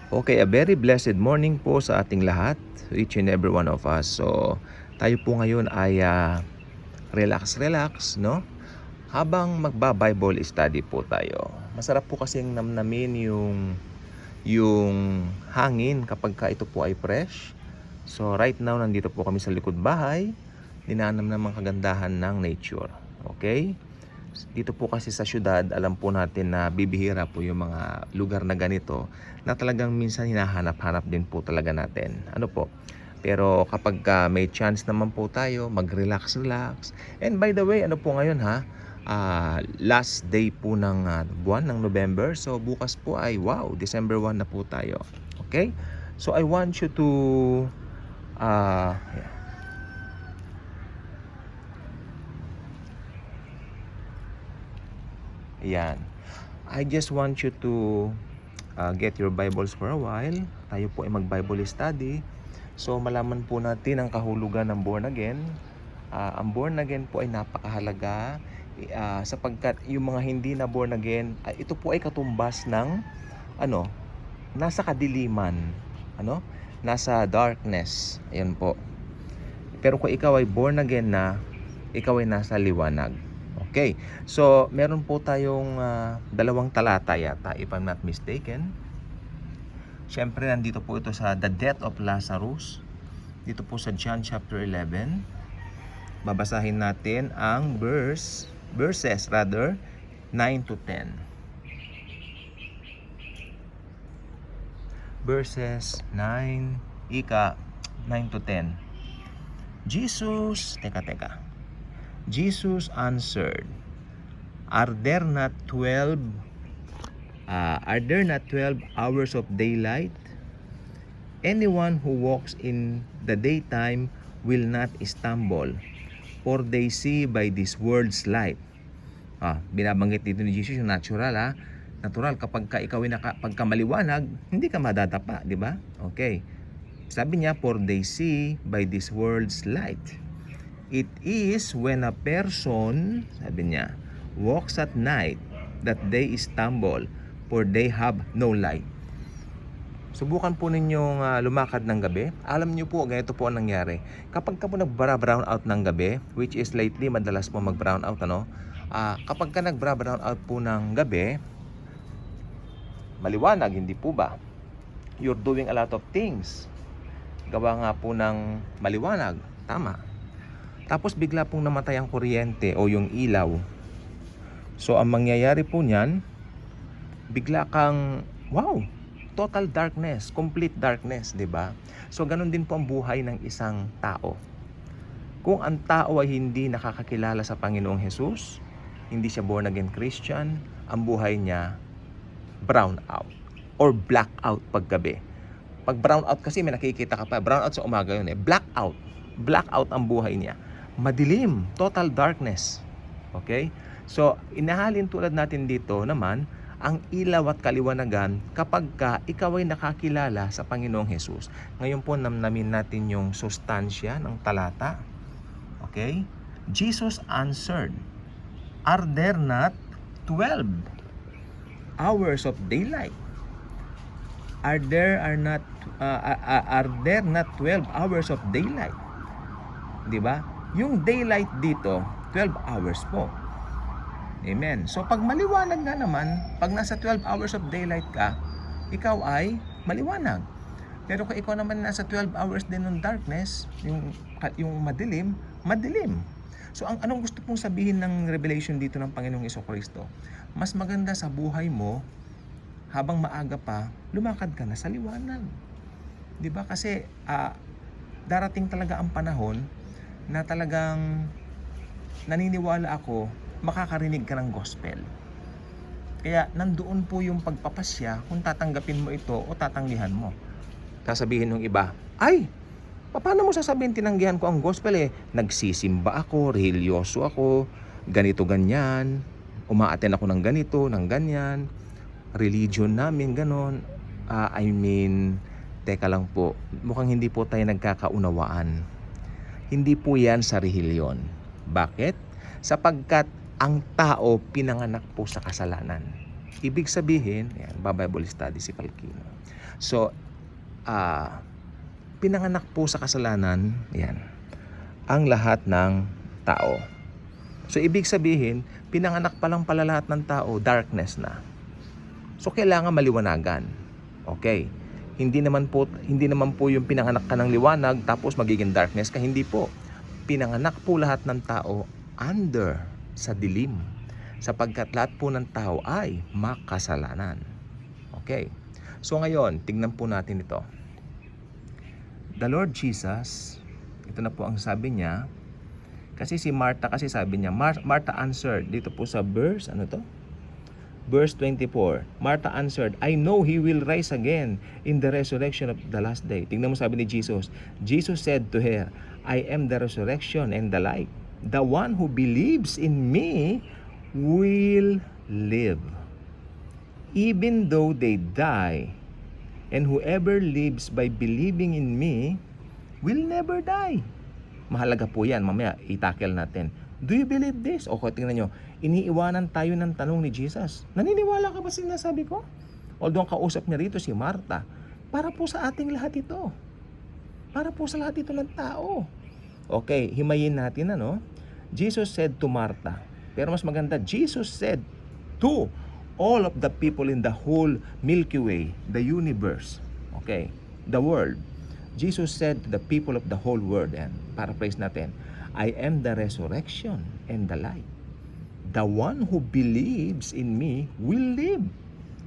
Okay, a very blessed morning po sa ating lahat, each and every one of us. So, tayo po ngayon ay relax, no? Habang magba-Bible study po tayo. Masarap po kasing namnamin yung hangin kapag ka ito po ay fresh. So, right now, nandito po kami sa likod bahay. Ninanam ng mga kagandahan ng nature. Okay? Dito po kasi sa syudad, alam po natin na bibihira po yung mga lugar na ganito na talagang minsan hinahanap-hanap din po talaga natin. Ano po? Pero kapag may chance naman po tayo, mag-relax. And by the way, ano po ngayon ha? Last day po ng buwan ng November. So bukas po ay wow, December 1 na po tayo. Okay? So I want you to yeah. Yan. I just want you to get your Bibles for a while. Tayo po ay mag-Bible study. So malaman po natin ang kahulugan ng born again. Ang born again po ay napakahalaga sapagkat yung mga hindi na born again, ito po ay katumbas ng nasa kadiliman, nasa darkness. Ayan po. Pero kung ikaw ay born again na, ikaw ay nasa liwanag. Okay, so meron po tayong dalawang talata yata, if I'm not mistaken. Siyempre, nandito po ito sa the death of Lazarus. Dito po sa John chapter 11. Babasahin natin ang verses 9 to 10. Verses 9 to 10. Jesus answered, Are there not 12 hours of daylight? Anyone who walks in the daytime will not stumble, for they see by this world's light. Binabanggit dito ni Jesus yung natural Natural kapag ikaw ay pagka maliwanag, hindi ka madadapa, di ba? Okay. Sabi niya, for they see by this world's light. It is when a person, sabi niya, walks at night that they stumble, for they have no light. Subukan po ninyong lumakad ng gabi. Alam niyo po, ganito po ang nangyari. Kapag ka po nagbara-brown out ng gabi, which is lately, madalas po mag-brown out, kapag ka nagbara-brown out po ng gabi, maliwanag, hindi po ba? You're doing a lot of things. Gawa nga po ng maliwanag. Tama. Tapos bigla pong namatay ang kuryente o yung ilaw. So ang mangyayari po niyan, bigla kang, wow, total darkness, complete darkness, di ba? So ganun din po ang buhay ng isang tao. Kung ang tao ay hindi nakakakilala sa Panginoong Jesus, hindi siya born again Christian, ang buhay niya brown out or black out paggabi. Pag brown out kasi may nakikita ka pa, brown out sa umaga yun black out ang buhay niya. Madilim, total darkness. Okay? So, inahalin tulad natin dito naman, ang ilaw at kaliwanagan kapag ka ikaw ay nakakilala sa Panginoong Jesus. Ngayon po, namnamin natin yung sustansya ng talata. Okay? Jesus answered, Are there not 12 hours of daylight? Are there not 12 hours of daylight? Di ba? Yung daylight dito, 12 hours po. Amen. So pag maliwanag nga naman, pag nasa 12 hours of daylight ka, ikaw ay maliwanag. Pero kung ikaw naman nasa 12 hours din ng darkness, yung madilim. So anong gusto pong sabihin ng revelation dito ng Panginoong Jesucristo? Mas maganda sa buhay mo, habang maaga pa, lumakad ka na sa liwanag. 'Di ba? Kasi darating talaga ang panahon na talagang naniniwala ako makakarinig ka ng gospel. Kaya nandoon po yung pagpapasya kung tatanggapin mo ito o tatanggihan mo. Sasabihin ng iba, ay, paano mo sasabihin tinanggihan ko ang gospel Nagsisimba ako, religyoso ako, ganito ganyan, umaaten ako ng ganito, ng ganyan, religion namin ganon. Teka lang po, mukhang hindi po tayo nagkakaunawaan. Hindi po yan sa relihiyon. Bakit? Sapagkat ang tao pinanganak po sa kasalanan. Ibig sabihin, yan, Bible study si Palkino. So, pinanganak po sa kasalanan, yan, ang lahat ng tao. So, ibig sabihin, pinanganak pa lang pala lahat ng tao, darkness na. So, kailangan maliwanagan. Okay. Hindi naman po yung pinanganak ka ng liwanag tapos magiging darkness ka. Hindi po. Pinanganak po lahat ng tao under, sa dilim. Sapagkat lahat po ng tao ay makasalanan. Okay. So ngayon, tignan po natin ito. The Lord Jesus, ito na po ang sabi niya. Kasi si Martha, kasi sabi niya, Martha answered, dito po sa verse, ano to? Verse 24, Martha answered, I know He will rise again in the resurrection of the last day. Tingnan mo sabi ni Jesus. Jesus said to her, I am the resurrection and the life. The one who believes in me will live, even though they die. And whoever lives by believing in me will never die. Mahalaga po yan. Mamaya itakel natin. Do you believe this? O tingnan nyo, iniiwanan tayo ng tanong ni Jesus. Naniniwala ka ba sa sinasabi ko? Although ang kausap niya rito si Martha, para po sa ating lahat ito. Para po sa lahat ito ng tao. Okay, himayin natin ano. Jesus said to Martha, pero mas maganda, Jesus said to all of the people in the whole Milky Way, the universe, okay, the world. Jesus said to the people of the whole world, and paraphrase natin, I am the resurrection and the life. The one who believes in me will live.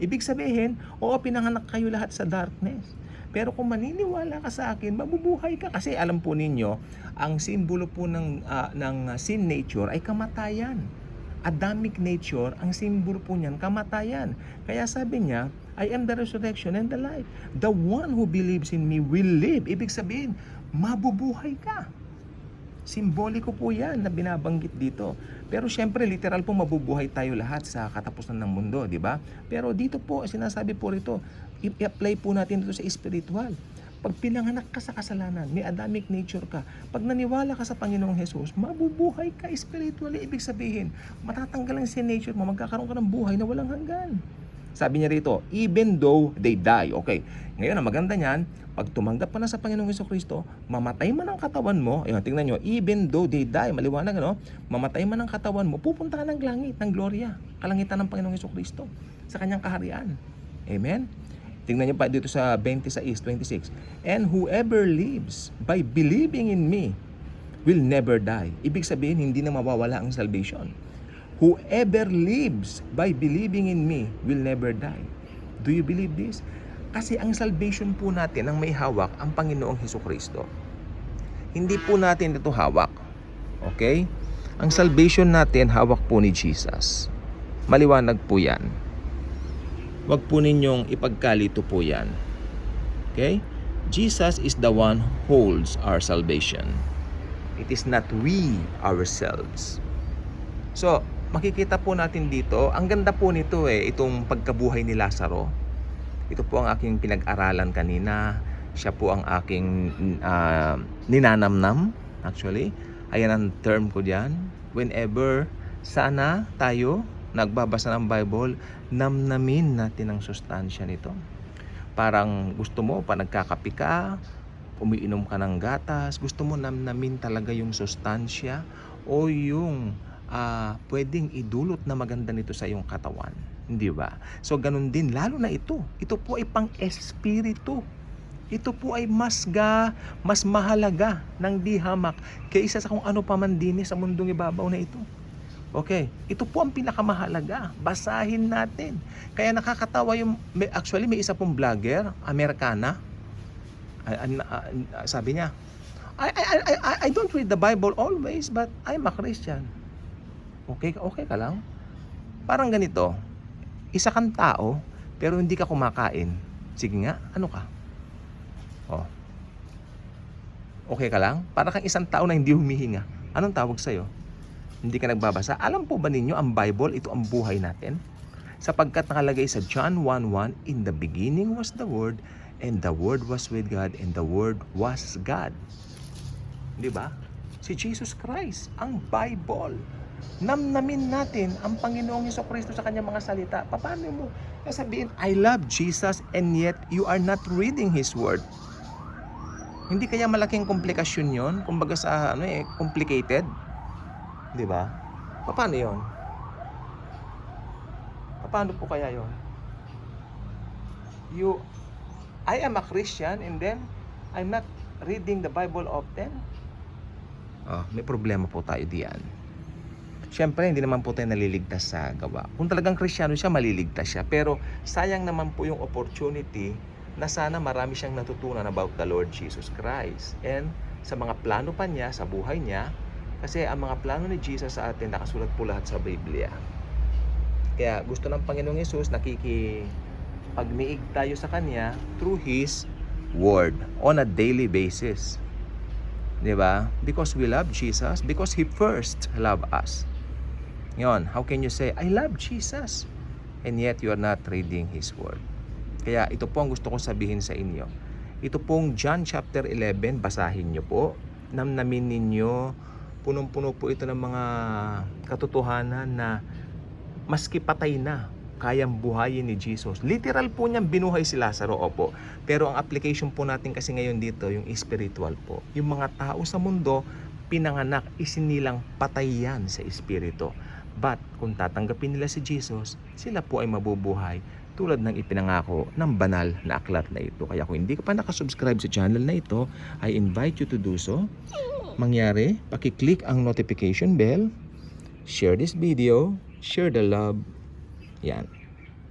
Ibig sabihin, oo, pinanganak kayo lahat sa darkness. Pero kung maniniwala ka sa akin, mabubuhay ka. Kasi alam po ninyo, ang simbolo po ng sin nature ay kamatayan. Adamic nature, ang simbolo po niyan, kamatayan. Kaya sabi niya, I am the resurrection and the life. The one who believes in me will live. Ibig sabihin, mabubuhay ka. Simboliko po yan na binabanggit dito. Pero syempre, literal po mabubuhay tayo lahat sa katapusan ng mundo, di ba? Pero dito po, sinasabi po rito, i-apply po natin ito sa spiritual. Pag pinanganak ka sa kasalanan, may Adamic nature ka, pag naniwala ka sa Panginoong Jesus, mabubuhay ka spiritually. Ibig sabihin, matatanggal ang sin nature mo, magkakaroon ka ng buhay na walang hanggan. Sabi niya rito, even though they die. Okay, ngayon ang maganda niyan, pag tumanggap ka na sa Panginoong Jesucristo, mamatay man ang katawan mo, ayun, tingnan nyo, even though they die, maliwanag, ano? Mamatay man ang katawan mo, pupunta ka ng langit, ng gloria, kalangitan ng Panginoong Jesucristo, sa kanyang kaharian. Amen? Tingnan niyo pa dito sa 26. And whoever lives by believing in me will never die. Ibig sabihin, hindi na mawawala ang salvation. Whoever lives by believing in me will never die. Do you believe this? Kasi ang salvation po natin, ang may hawak, ang Panginoong Hesukristo. Hindi po natin ito hawak. Okay? Ang salvation natin, hawak po ni Jesus. Maliwanag po yan. Wag po ninyong ipagkalito po yan. Okay? Jesus is the one who holds our salvation. It is not we ourselves. So, makikita po natin dito, ang ganda po nito itong pagkabuhay ni Lazaro. Ito po ang aking pinag-aralan kanina. Siya po ang aking ninanamnam, actually. Ayan ang term ko diyan. Whenever sana tayo nagbabasa ng Bible, namnamin natin ang sustansya nito. Parang gusto mo, pa nagkakape ka, umiinom ka ng gatas, gusto mo namnamin talaga yung sustansya o yung pwedeng idulot na maganda nito sa iyong katawan. Hindi ba? So, ganun din, lalo na ito. Ito po ay pang-espiritu. Ito po ay mas mahalaga ng dihamak kaysa sa kung ano pa man din sa mundong ibabaw na ito. Okay, ito po ang pinakamahalaga. Basahin natin. Kaya nakakatawa yung, actually may isa pong vlogger, Amerikana. Sabi niya, I don't read the Bible always, but I'm a Christian. Okay ka lang? Parang ganito, isa kang tao, pero hindi ka kumakain. Sige nga, ano ka? Oh. Okay ka lang? Parang kang isang tao na hindi humihinga. Anong tawag sa'yo? Hindi ka nagbabasa. Alam po ba ninyo, ang Bible, ito ang buhay natin? Sapagkat nakalagay sa John 1:1, in the beginning was the Word, and the Word was with God, and the Word was God. Di ba? Si Jesus Christ, ang Bible. namnamin natin ang Panginoong Hesukristo sa kanyang mga salita. Paano mo sabihin, I love Jesus, and yet you are not reading His Word? Hindi kaya malaking komplikasyon yon? Kumbaga sa complicated? Di ba? Paano yon? Paano po kaya yon? I am a Christian and then I'm not reading the Bible often? May problema po tayo diyan. Siyempre, hindi naman po tayo naliligtas sa gawa. Kung talagang Kristiyano siya, maliligtas siya. Pero sayang naman po yung opportunity na sana marami siyang natutunan about the Lord Jesus Christ. And sa mga plano pa niya, sa buhay niya, kasi ang mga plano ni Jesus sa atin, nakasulat po lahat sa Biblia. Kaya gusto ng Panginoong Yesus, nakikipagniig tayo sa Kanya through His Word on a daily basis. Diba? Because we love Jesus, because He first loved us. Yon, how can you say, I love Jesus, and yet you are not reading His Word? Kaya ito po ang gusto kong sabihin sa inyo. Ito pong John chapter 11, basahin nyo po. Namnamin ninyo, punong-puno po ito ng mga katotohanan na maski patay na, kayang buhayin ni Jesus. Literal po niyang binuhay si Lazaro, opo. Pero ang application po natin kasi ngayon dito, yung spiritual po. Yung mga tao sa mundo, pinanganak, isinilang patay yan sa espiritu. But kung tatanggapin nila si Jesus, sila po ay mabubuhay tulad ng ipinangako ng banal na aklat na ito. Kaya kung hindi ka pa nakasubscribe sa channel na ito, I invite you to do so. Mangyari, pakiclick ang notification bell, share this video, share the love, yan,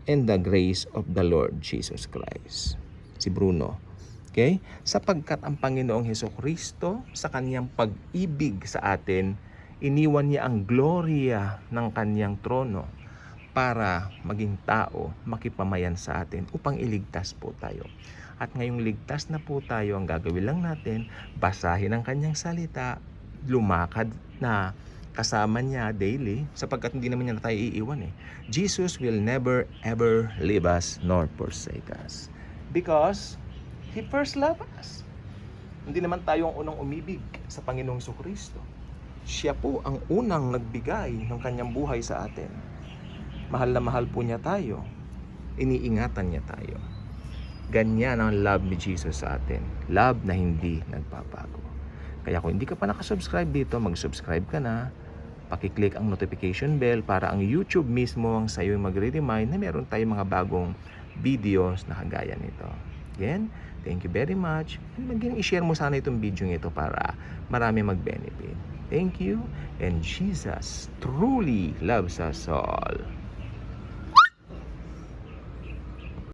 and the grace of the Lord Jesus Christ. Si Bruno. Okay? Sapagkat ang Panginoong Hesukristo sa kanyang pag-ibig sa atin, iniwan niya ang gloria ng kanyang trono para maging tao, makipamayan sa atin upang iligtas po tayo. At ngayong ligtas na po tayo, ang gagawin lang natin, basahin ang kanyang salita, lumakad na kasama niya daily, sapagkat hindi naman niya na tayo iiwan eh. Jesus will never ever leave us nor forsake us. Because He first loved us. Hindi naman tayo ang unang umibig sa Panginoong Jesucristo. Siya po ang unang nagbigay ng kanyang buhay sa atin. Mahal na mahal po niya tayo. Iniingatan niya tayo. Ganyan ang love ni Jesus sa atin. Love na hindi nagbabago. Kaya kung hindi ka pa nakasubscribe dito, mag-subscribe ka na. Pakiclick ang notification bell para ang YouTube mismo ang sa'yo magre-remind na meron tayong mga bagong videos na kagaya nito. Again, thank you very much. And maging i-share mo sana itong video ito para marami mag-benefit. Thank you, and Jesus truly loves us all.